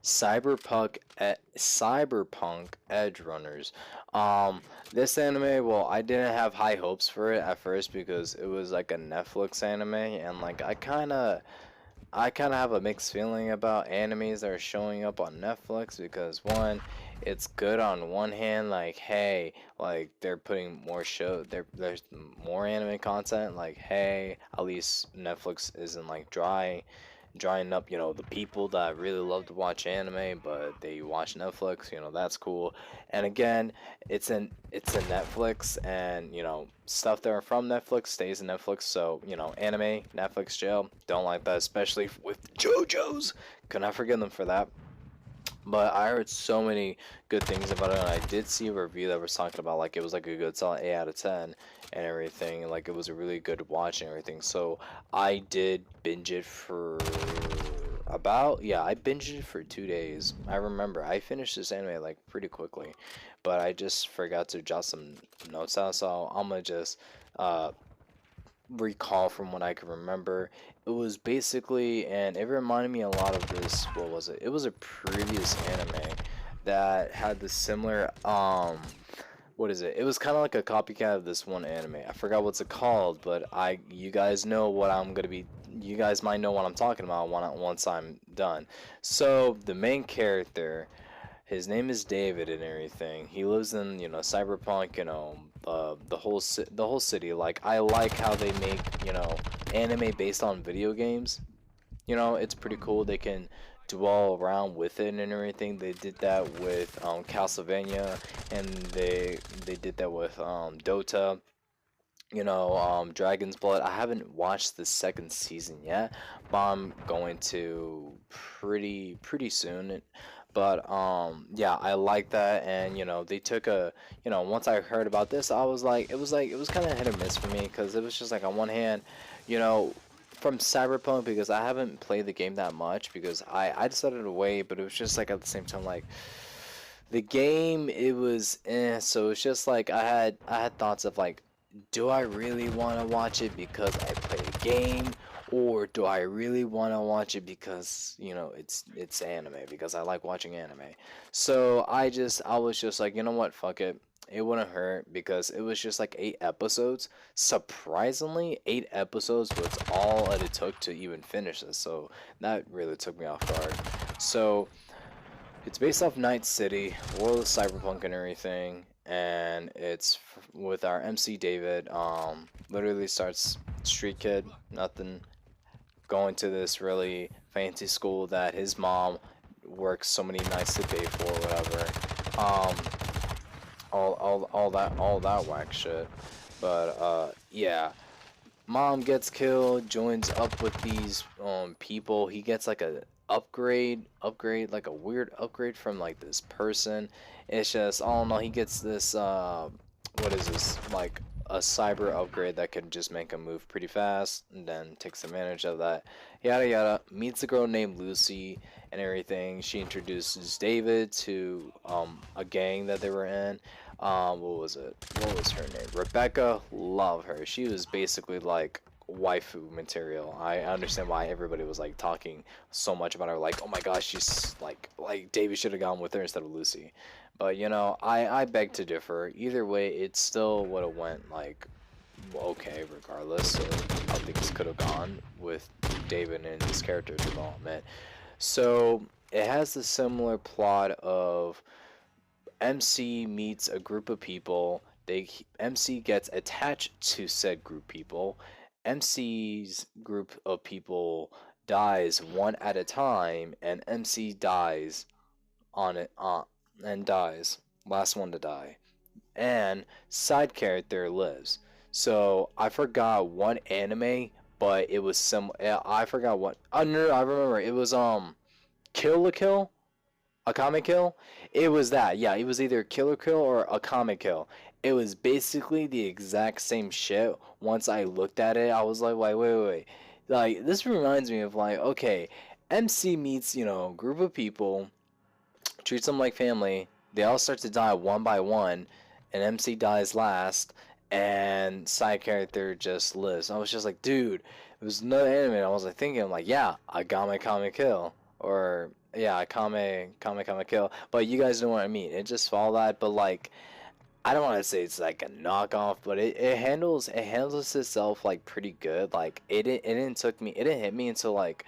Cyberpunk Edge Runners. This anime, well, I didn't have high hopes for it at first because it was like a Netflix anime, and like I kind of have a mixed feeling about animes that are showing up on Netflix because one, it's good on one hand, like hey, like they're putting more there's more anime content, like hey, at least Netflix isn't like drying up, the people that really love to watch anime, but they watch Netflix, that's cool. And again, it's in Netflix, and stuff that are from Netflix stays in Netflix. So anime, Netflix jail, don't like that, especially with JoJo's. Could not forgive them for that. But I heard so many good things about it, and I did see a review that was talking about like it was like a good solid 8 out of 10 and everything, and like it was a really good watch and everything. So I did binge it for I binged it for 2 days. I remember I finished this anime like pretty quickly, but I just forgot to jot some notes out, so I'm gonna just uh recall from what I can remember. It was basically, and it reminded me a lot of this. What was it? It was a previous anime that had the similar. What is it? It was kind of like a copycat of this one anime. I forgot what's it called, but you guys know what I'm gonna be. You guys might know what I'm talking about once I'm done. So the main character, his name is David and everything. He lives in, cyberpunk, the whole city. Like I like how they make, anime based on video games. It's pretty cool. They can dwell around with it and everything. They did that with Castlevania, and they did that with Dota. Dragon's Blood. I haven't watched the second season yet, but I'm going to pretty soon. But yeah, I like that, and they took once I heard about this, I was like, it was kind of hit or miss for me because it was just like on one hand, you know, from Cyberpunk, because I haven't played the game that much because I decided to wait, but it was just like at the same time like the game, it was so it's just like I had thoughts of like, do I really want to watch it because I play a game, or do I really want to watch it because it's anime, because I like watching anime. So I was just like, you know what, fuck it. It wouldn't hurt because it was just like 8 episodes. Surprisingly, 8 episodes was all that it took to even finish this. So that really took me off guard. So it's based off Night City, world of cyberpunk and everything, and it's with our MC David. Literally starts street kid, nothing, going to this really fancy school that his mom works so many nights to pay for, whatever. Um, all that whack shit. But yeah, mom gets killed, joins up with these people. He gets like a upgrade, like a weird upgrade from like this person. It's just, I don't know, he gets this what is this, like a cyber upgrade that can just make him move pretty fast, and then takes advantage of that. Yada yada. Meets a girl named Lucy and everything. She introduces David to a gang that they were in. What was it? What was her name? Rebecca. Love her. She was basically like waifu material. I understand why everybody was like talking so much about her. Like, oh my gosh, she's like David should have gone with her instead of Lucy. But I beg to differ. Either way, it still would have went like okay, regardless of how things could have gone with David and his character development. So it has the similar plot of MC meets a group of people. MC gets attached to said group people. MC's group of people dies one at a time, and MC dies on it and dies. Last one to die. And side character lives. So I forgot what anime, but it was some. I forgot what. No, I remember. It was Kill la Kill. Akame Kill? It was that. Yeah, it was either Killer Kill or Akame Kill. It was basically the exact same shit. Once I looked at it, I was like, wait. Like, this reminds me of, like, okay, MC meets, group of people, treats them like family. They all start to die one by one, and MC dies last, and side character just lives. I was just like, dude, it was no anime. I was like thinking, I'm like, yeah, Agame Kame Kill. Or Yeah, Kame Kill. But you guys know what I mean. It just follow that, but like I don't want to say it's like a knockoff, but it handles itself like pretty good. Like it didn't hit me until like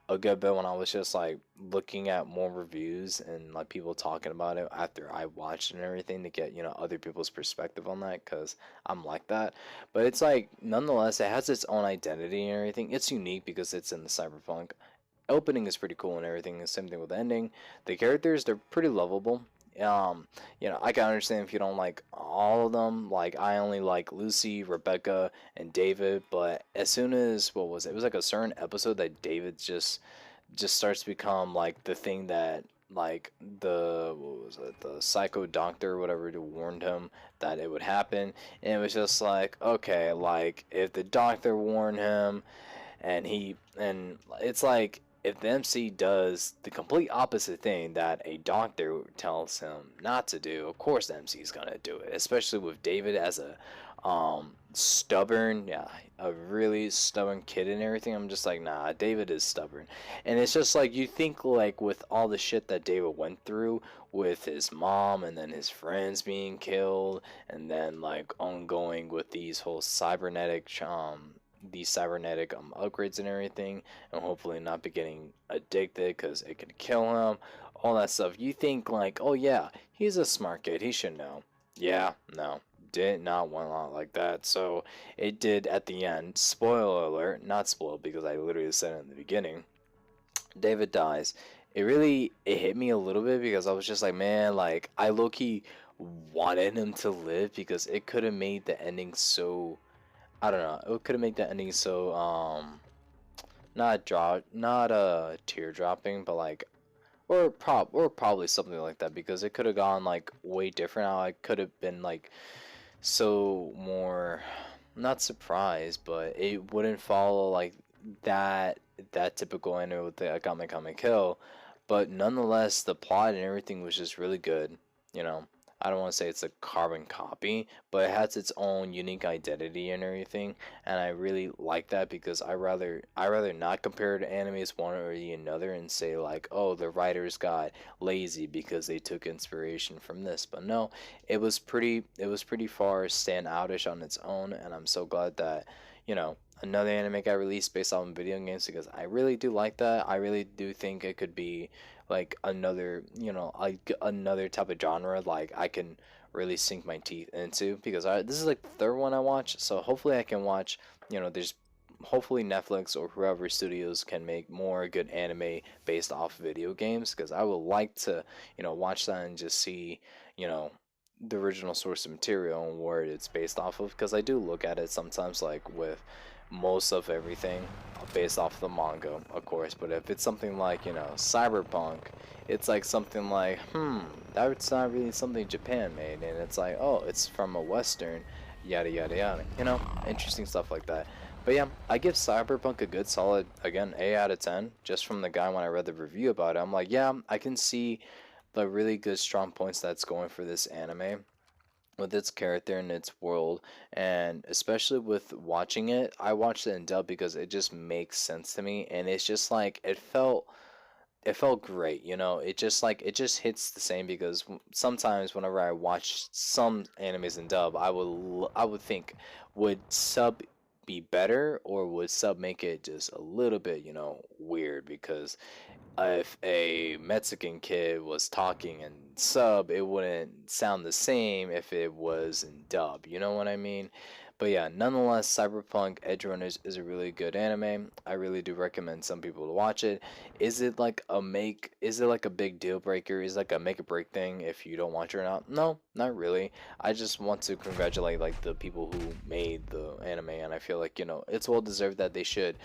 a good bit when I was just like looking at more reviews and like people talking about it after I watched and everything to get, other people's perspective on that because I'm like that. But it's like nonetheless it has its own identity and everything. It's unique because it's in the cyberpunk. Opening is pretty cool and everything. The same thing with the ending. The characters, they're pretty lovable. I can understand if you don't like all of them. Like I only like Lucy, Rebecca, and David. But as soon as what was it? It was like a certain episode that David just starts to become like the thing that like the what was it, the psycho doctor or whatever warned him that it would happen, and it was just like okay, like if the doctor warned him and it's like if the MC does the complete opposite thing that a doctor tells him not to do, of course the MC is gonna do it. Especially with David as a stubborn, yeah, a really stubborn kid and everything. I'm just like, nah, David is stubborn, and it's just like you think like with all the shit that David went through with his mom and then his friends being killed, and then like ongoing with these cybernetic upgrades and everything, and hopefully not be getting addicted because it can kill him. All that stuff. You think like, oh yeah, he's a smart kid. He should know. Yeah, no, did not want a lot like that. So it did at the end. Spoiler alert, not spoiled because I literally said it in the beginning. David dies. It hit me a little bit because I was just like, man, like I low key wanted him to live because it could have made the ending so I don't know. It could have made the ending so not tear dropping, but like or probably something like that because it could have gone like way different. How I could have been like so more not surprised, but it wouldn't follow like that that typical ending with the Akame Kill. But nonetheless, the plot and everything was just really good. You know, I don't want to say it's a carbon copy, but it has its own unique identity and everything, and I really like that because I rather not compare to animes one or the another and say like, oh, the writers got lazy because they took inspiration from this, but no, it was pretty far standoutish on its own, and I'm so glad that another anime got released based on video games because I really do like that. I really do think it could be like another like another type of genre like I can really sink my teeth into because this is like the third one I watch, so hopefully I can watch there's hopefully Netflix or whoever studios can make more good anime based off video games because I would like to watch that and just see you know the original source of material and where it's based off of because I do look at it sometimes like with most of everything based off the manga, of course. But if it's something like cyberpunk, it's like something like that's not really something Japan made, and it's like oh, it's from a western, yada yada yada. Interesting stuff like that. But yeah, I give Cyberpunk a good solid, again, A out of 10, just from the guy when I read the review about it. I'm like, yeah, I can see the really good strong points that's going for this anime with its character and its world, and especially with watching it, I watched it in dub because it just makes sense to me, and it's just like it felt great, it just hits the same because sometimes whenever I watch some animes in dub, I would think would sub be better or would sub make it just a little bit weird because if a Mexican kid was talking in sub, it wouldn't sound the same if it was in dub. You know what I mean? But yeah, nonetheless, Cyberpunk Edge Runners is a really good anime. I really do recommend some people to watch it. Is it like a big deal breaker? Is it like a make or break thing if you don't watch it or not? No, not really. I just want to congratulate like the people who made the anime, and I feel like, it's well deserved that they should.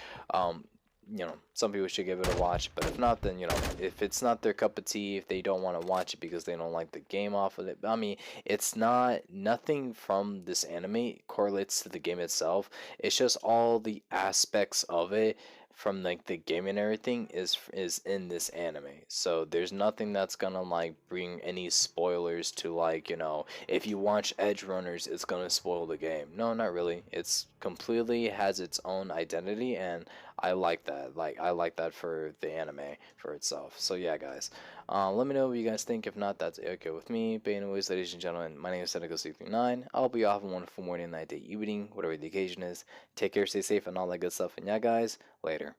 Some people should give it a watch, but if not, then if it's not their cup of tea, if they don't want to watch it because they don't like the game off of it, I mean, it's not nothing from this anime correlates to the game itself. It's just all the aspects of it from like the game and everything is in this anime. So there's nothing that's gonna like bring any spoilers to like, if you watch Edge Runners, it's gonna spoil the game. No, not really. It's completely has its own identity, and I like that. Like I like that for the anime for itself. So yeah, guys, let me know what you guys think. If not, that's okay with me. But anyways, ladies and gentlemen, my name is Senegal639. I'll be off on wonderful morning, night, day, evening, whatever the occasion is. Take care, stay safe, and all that good stuff. And yeah, guys, later.